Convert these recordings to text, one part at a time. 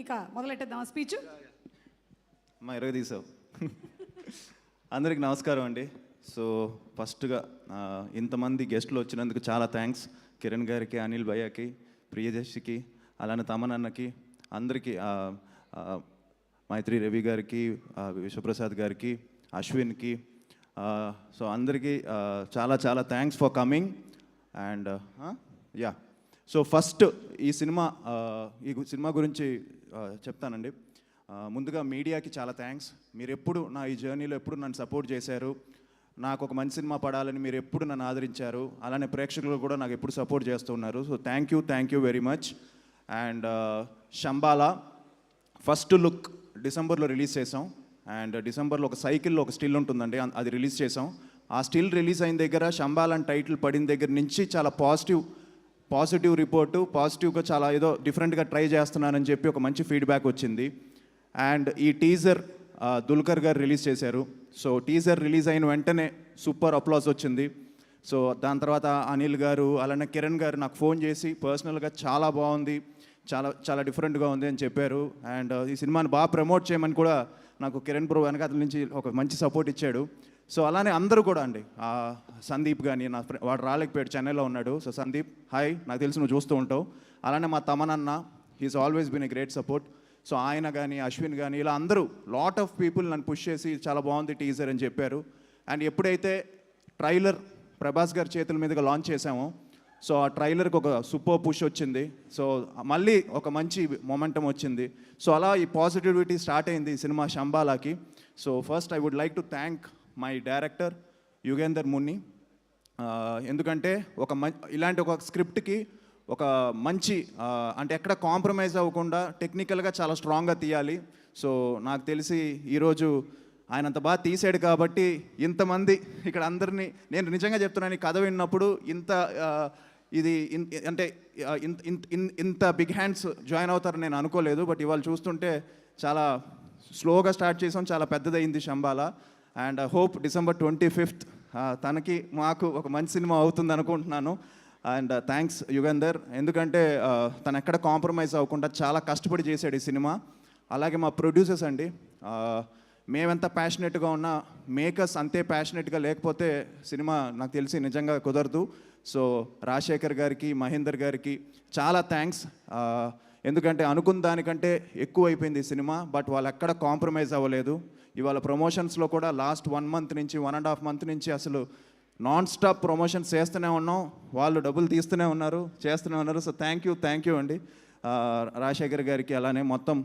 ఇక మొదలెట్టేద్దాం స్పీచ్. అమ్మా తీసావు. అందరికి నమస్కారం అండి. సో ఫస్ట్గా ఇంతమంది గెస్టులు వచ్చినందుకు చాలా థ్యాంక్స్. కిరణ్ గారికి, అనిల్ భయ్యకి, ప్రియదర్శికి, అలానే తమనన్నకి, అందరికీ, మైత్రి రవి గారికి, విశ్వప్రసాద్ గారికి, అశ్విన్కి, సో అందరికీ చాలా చాలా thanks for coming. And yeah, so first ఈ సినిమా గురించి చెప్తానండి. ముందుగా మీడియాకి చాలా థ్యాంక్స్. మీరు ఎప్పుడు నా ఈ జర్నీలో ఎప్పుడు నన్ను సపోర్ట్ చేశారు. నాకు ఒక మంచి సినిమా పడాలని మీరు ఎప్పుడు నన్ను ఆదరించారు. అలానే ప్రేక్షకులు కూడా నాకు ఎప్పుడు సపోర్ట్ చేస్తున్నారు. So thank you very much. And Shambhala first look డిసెంబర్లో రిలీజ్ చేసాం. అండ్ డిసెంబర్లో ఒక సైకిల్లో ఒక స్టిల్ ఉంటుందండి, అది రిలీజ్ చేసాం. ఆ స్టిల్ రిలీజ్ అయిన దగ్గర శంబాలా అని టైటిల్ పడిన దగ్గర నుంచి చాలా పాజిటివ్ రిపోర్టు, పాజిటివ్గా చాలా ఏదో డిఫరెంట్గా ట్రై చేస్తున్నానని చెప్పి ఒక మంచి ఫీడ్బ్యాక్ వచ్చింది. అండ్ ఈ టీజర్ దుల్కర్ గారు రిలీజ్ చేశారు. సో టీజర్ రిలీజ్ అయిన వెంటనే సూపర్ అప్లాస్ వచ్చింది. సో దాని తర్వాత అనిల్ గారు, అలానే కిరణ్ గారు నాకు ఫోన్ చేసి పర్సనల్గా చాలా బాగుంది, చాలా చాలా డిఫరెంట్గా ఉంది అని చెప్పారు. అండ్ ఈ సినిమాని బాగా ప్రమోట్ చేయమని కూడా నాకు కిరణ్ బ్రో వెనకాల నుంచి ఒక మంచి సపోర్ట్ ఇచ్చాడు. సో అలానే అందరూ కూడా అండి, సందీప్ కానీ, వాడు రాలేకపోయాడు, చెన్నైలో ఉన్నాడు. సో సందీప్, హాయ్, నాకు తెలిసి నువ్వు చూస్తూ ఉంటావు. అలానే మా తమనన్న, he's always been a great support. So ఆయన కానీ, అశ్విన్ కానీ, ఇలా అందరూ లాట్ ఆఫ్ పీపుల్ నన్ను పుష్ చేసి చాలా బాగుంది టీజర్ అని చెప్పారు. అండ్ ఎప్పుడైతే ట్రైలర్ ప్రభాస్ గారి చేతుల మీదుగా లాంచ్ చేసామో, సో ఆ ట్రైలర్కి ఒక సూపర్ పుష్ వచ్చింది. సో మళ్ళీ ఒక మంచి మొమెంటం వచ్చింది. సో అలా ఈ పాజిటివిటీ స్టార్ట్ అయింది ఈ సినిమా శంబాలాకి. So first I would like to thank my director Yugender Muni. ఎందుకంటే ఇలాంటి ఒక స్క్రిప్ట్కి ఒక మంచి అంటే ఎక్కడ కాంప్రమైజ్ అవ్వకుండా టెక్నికల్గా చాలా స్ట్రాంగ్గా తీయాలి. సో నాకు తెలిసి ఈరోజు ఆయన అంత బాగా తీసాడు కాబట్టి ఇంతమంది ఇక్కడ అందరినీ, నేను నిజంగా చెప్తున్నాను, ఈ కథ విన్నప్పుడు ఇంత బిగ్ హ్యాండ్స్ జాయిన్ అవుతారని నేను అనుకోలేదు. బట్ ఇవాళ చూస్తుంటే చాలా స్లోగా స్టార్ట్ చేసాం, చాలా పెద్దదైంది Shambala. And hope December 25th తనకి మాకు ఒక మంచి సినిమా అవుతుంది అనుకుంటున్నాను. అండ్ థ్యాంక్స్ యుగేందర్, ఎందుకంటే తను ఎక్కడ కాంప్రమైజ్ అవ్వకుండా చాలా కష్టపడి చేశాడు ఈ సినిమా. అలాగే మా ప్రొడ్యూసర్స్ అండి, మేమెంత ప్యాషనెట్గా ఉన్నా మేకర్స్ అంతే ప్యాషనెట్గా లేకపోతే సినిమా నాకు తెలిసి నిజంగా కుదరదు. సో రాజశేఖర్ గారికి, మహేందర్ గారికి చాలా థ్యాంక్స్. ఎందుకంటే అనుకున్న దానికంటే ఎక్కువ అయిపోయింది ఈ సినిమా, బట్ వాళ్ళు ఎక్కడ కాంప్రమైజ్ అవ్వలేదు. ఇవాళ ప్రమోషన్స్లో కూడా లాస్ట్ 1 month నుంచి 1.5 month నుంచి అసలు నాన్ స్టాప్ ప్రమోషన్స్ చేస్తూనే ఉన్నాం. వాళ్ళు డబ్బులు తీస్తూనే ఉన్నారు, చేస్తూనే ఉన్నారు. సో థ్యాంక్ యూ అండి రాజశేఖర్ గారికి, అలానే మొత్తం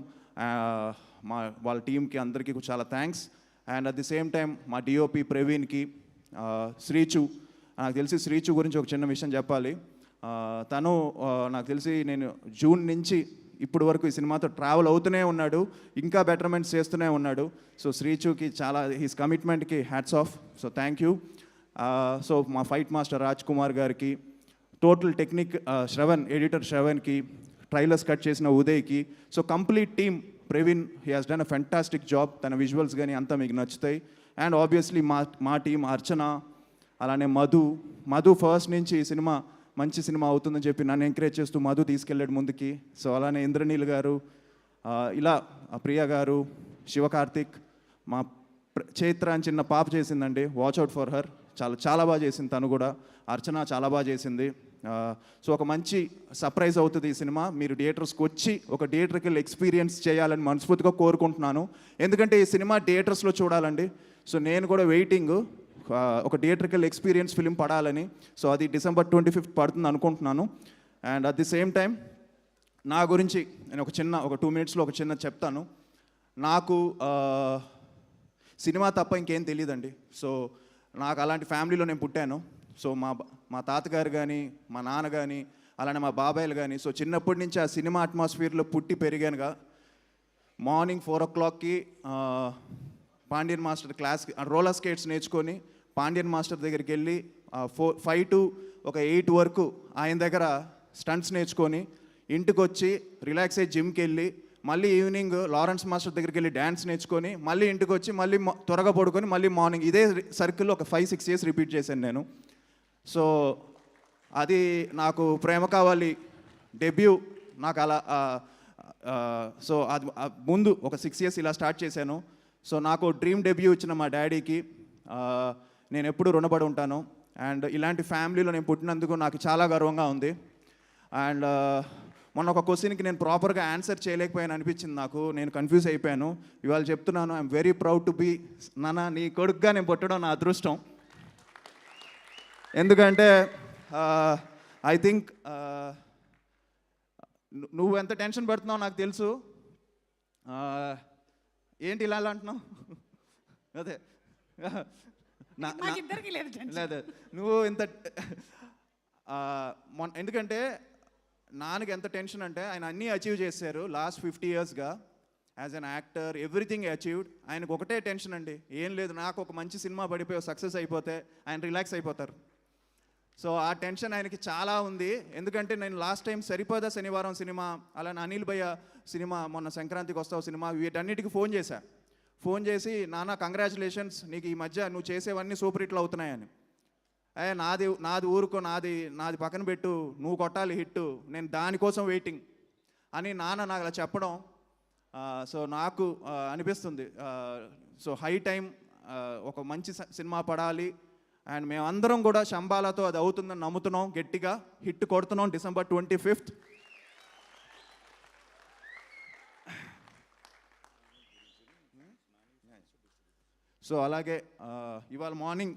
వాళ్ళ టీంకి అందరికీ చాలా thanks. And at the same time మా డిఓపి ప్రవీణ్కి, శ్రీచు, నాకు తెలిసి శ్రీచు గురించి ఒక చిన్న విషయం చెప్పాలి. తను నాకు తెలిసి నేను జూన్ నుంచి ఇప్పటి వరకు ఈ సినిమాతో ట్రావెల్ అవుతూనే ఉన్నాడు, ఇంకా బెటర్మెంట్స్ చేస్తూనే ఉన్నాడు. సో శ్రీచుకి చాలా, హీస్ కమిట్మెంట్కి hats off. So thank you. So మా ఫైట్ మాస్టర్ రాజ్ కుమార్ గారికి, టోటల్ టెక్నిక్ శ్రవణ్, ఎడిటర్ శ్రవణ్కి, ట్రైలర్స్ కట్ చేసిన ఉదయ్కి, so complete team, Praveen, he has done a fantastic job. తన విజువల్స్ కానీ అంతా మీకు నచ్చుతాయి. అండ్ ఆబ్వియస్లీ మా టీం అర్చన, అలానే మధు ఫస్ట్ నుంచి ఈ సినిమా మంచి సినిమా అవుతుందని చెప్పి నన్ను ఎంకరేజ్ చేస్తూ మధు తీసుకెళ్ళాడు ముందుకి. సో అలానే ఇంద్రనీల్ గారు, ఇలా ప్రియ గారు, శివకార్తిక్, మా చైత్ర అని చిన్న పాప చేసిందండి, వాచ్ అవుట్ ఫర్ హర్, చాలా బాగా చేసింది తను కూడా. అర్చన చాలా బాగా చేసింది. సో ఒక మంచి సర్ప్రైజ్ అవుతుంది ఈ సినిమా. మీరు థియేటర్స్కి వచ్చి ఒక థియేటర్కి ఎక్స్పీరియన్స్ చేయాలని మనస్ఫూర్తిగా కోరుకుంటున్నాను. ఎందుకంటే ఈ సినిమా థియేటర్స్లో చూడాలండి. సో నేను కూడా వెయిటింగ్ ఒక థియేటర్కల్ ఎక్స్పీరియన్స్ ఫిలిం పడాలని. సో అది డిసెంబర్ 25th పడుతుంది అనుకుంటున్నాను. And at the same time నా గురించి నేను ఒక 2 minutesలో ఒక చిన్న చెప్తాను. నాకు సినిమా తప్ప ఇంకేం తెలియదండి. సో నాకు అలాంటి ఫ్యామిలీలో నేను పుట్టాను. సో మా తాతగారు కానీ, మా నాన్న కానీ, అలానే మా బాబాయిలు కానీ, సో చిన్నప్పటి నుంచి ఆ సినిమా అట్మాస్ఫియర్లో పుట్టి పెరిగానుగా. మార్నింగ్ 4 o'clockకి పాండ్యన్ మాస్టర్ క్లాస్కి రోలర్ స్కేట్స్ నేర్చుకొని పాండ్యన్ మాస్టర్ దగ్గరికి వెళ్ళి 5 to 8 వరకు ఆయన దగ్గర స్టంట్స్ నేర్చుకొని ఇంటికి వచ్చి రిలాక్స్ అయ్యి జిమ్కి వెళ్ళి మళ్ళీ ఈవినింగ్ లారెన్స్ మాస్టర్ దగ్గరికి వెళ్ళి డ్యాన్స్ నేర్చుకొని మళ్ళీ ఇంటికి వచ్చి మళ్ళీ త్వరగా పడుకొని మళ్ళీ మార్నింగ్ ఇదే సర్కిల్లో ఒక 5-6 years రిపీట్ చేశాను నేను. సో అది నాకు ప్రేమ కావాలి డెబ్యూ నాకు అలా సో అది ముందు ఒక 6 years ఇలా స్టార్ట్ చేశాను. సో నాకు డ్రీమ్ డెబ్యూ ఇచ్చిన మా డాడీకి నేను ఎప్పుడూ రుణపడి ఉంటాను. అండ్ ఇలాంటి ఫ్యామిలీలో నేను పుట్టినందుకు నాకు చాలా గర్వంగా ఉంది. అండ్ మొన్న ఒక క్వశ్చన్కి నేను ప్రాపర్గా ఆన్సర్ చేయలేకపోయాను అనిపించింది నాకు. నేను కన్ఫ్యూజ్ అయిపోయాను. ఇవాళ చెప్తున్నాను, I'm very proud to be నాన్న నీ కొడుకుగా నేను పుట్టడం నా అదృష్టం. ఎందుకంటే ఐ థింక్ నువ్వు ఎంత టెన్షన్ పడుతున్నావు నాకు తెలుసు. ఏంటి ఇలా అంటున్నావు? అదే లేదు నువ్వు ఇంత ఎందుకంటే నాన్నకి ఎంత టెన్షన్ అంటే ఆయన అన్నీ అచీవ్ చేశారు లాస్ట్ 50 yearsగా as an actor, everything achieved. ఆయనకు ఒకటే టెన్షన్ అండి, ఏం లేదు నాకు ఒక మంచి సినిమా పడిపోయి సక్సెస్ అయిపోతే ఆయన రిలాక్స్ అయిపోతారు. సో ఆ టెన్షన్ ఆయనకి చాలా ఉంది. ఎందుకంటే నేను లాస్ట్ టైం సరిపోదా శనివారం సినిమా, అలానే అనిల్ భయ్య సినిమా, మొన్న సంక్రాంతికి వస్తావు సినిమా, వీటన్నిటికీ ఫోన్ చేసి నాన్న కంగ్రాచులేషన్స్, నీకు ఈ మధ్య నువ్వు చేసేవన్నీ సూపర్ హిట్లు అవుతున్నాయని. నాది ఊరుకో, నాది పక్కన పెట్టు, నువ్వు కొట్టాలి హిట్, నేను దానికోసం వెయిటింగ్ అని నాన్న నాకు అలా చెప్పడం. సో నాకు అనిపిస్తుంది సో హై టైం ఒక మంచి సినిమా పడాలి. అండ్ మేమందరం కూడా శంబాలాతో అది అవుతుందని నమ్ముతున్నాం, గట్టిగా హిట్ కొడుతున్నాం December 25th. సో అలాగే ఇవాళ మార్నింగ్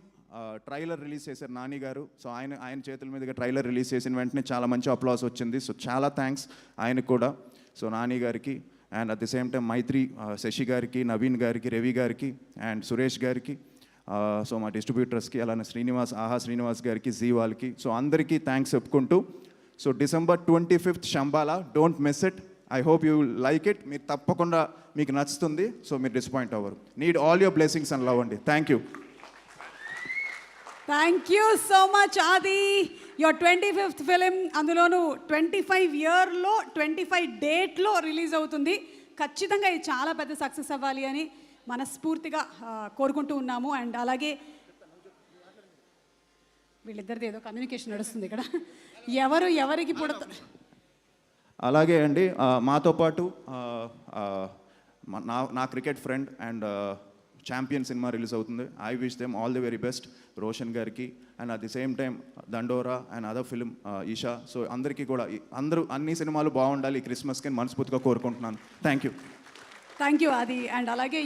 ట్రైలర్ రిలీజ్ చేశారు నాని గారు. సో ఆయన చేతుల మీదుగా ట్రైలర్ రిలీజ్ చేసిన వెంటనే చాలా మంచి అప్లాస్ వచ్చింది. సో చాలా థ్యాంక్స్ ఆయనకు కూడా, సో నాని గారికి. And at the same time Mythri, Sasi గారికి, నవీన్ గారికి, రవి గారికి అండ్ సురేష్ గారికి, సో మా డిస్ట్రిబ్యూటర్స్కి, అలానే ఆహా శ్రీనివాస్ గారికి, జీ వాళ్ళకి, సో అందరికీ థ్యాంక్స్ చెప్పుకుంటూ, so December 25th Shambala, don't miss it. I hope you like it. మీరు తప్పకుండా మీకు నచ్చుతుంది. సో మీరు డిసప్పాయింట్ అవ్వరు. Need all your blessings and love అండి. Thank you. Thank you so much Aadi. Your 25th film, అందులోనూ 25 yearలో 25 dateలో రిలీజ్ అవుతుంది. ఖచ్చితంగా ఇది చాలా పెద్ద సక్సెస్ అవ్వాలి అని మనస్ఫూర్తిగా కోరుకుంటూ ఉన్నాము. అండ్ అలాగే వీళ్ళిద్దరిది ఏదో కమ్యూనికేషన్ నడుస్తుంది ఇక్కడ, ఎవరికి పుడతారు. అలాగే అండి, మాతో పాటు నా cricket friend and champion cinema release అవుతుంది. I wish them all the very best, Roshan గారికి. And at the same time Dandora and other film Eesha. సో అందరికీ కూడా అన్ని సినిమాలు బాగుండాలి ఈ క్రిస్మస్కి మనస్ఫూర్తిగా కోరుకుంటున్నాను. థ్యాంక్ యూ అది. అండ్ అలాగే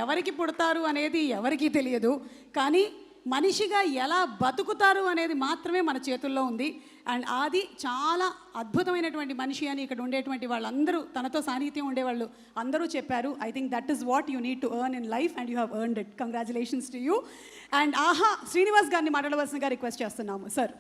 ఎవరికి పుడతారు అనేది ఎవరికీ తెలియదు, కానీ మనిషిగా ఎలా బతుకుతారు అనేది మాత్రమే మన చేతుల్లో ఉంది. అండ్ ఆది చాలా అద్భుతమైనటువంటి మనిషి అని ఇక్కడ ఉండేటువంటి వాళ్ళందరూ, తనతో సాన్నిహిత్యం ఉండేవాళ్ళు అందరూ చెప్పారు. I think that is what you need to earn in life and you have earned it. Congratulations to you. And ఆహా శ్రీనివాస్ గారిని మాట్లాడవలసిందిగా రిక్వెస్ట్ చేస్తున్నాము సార్.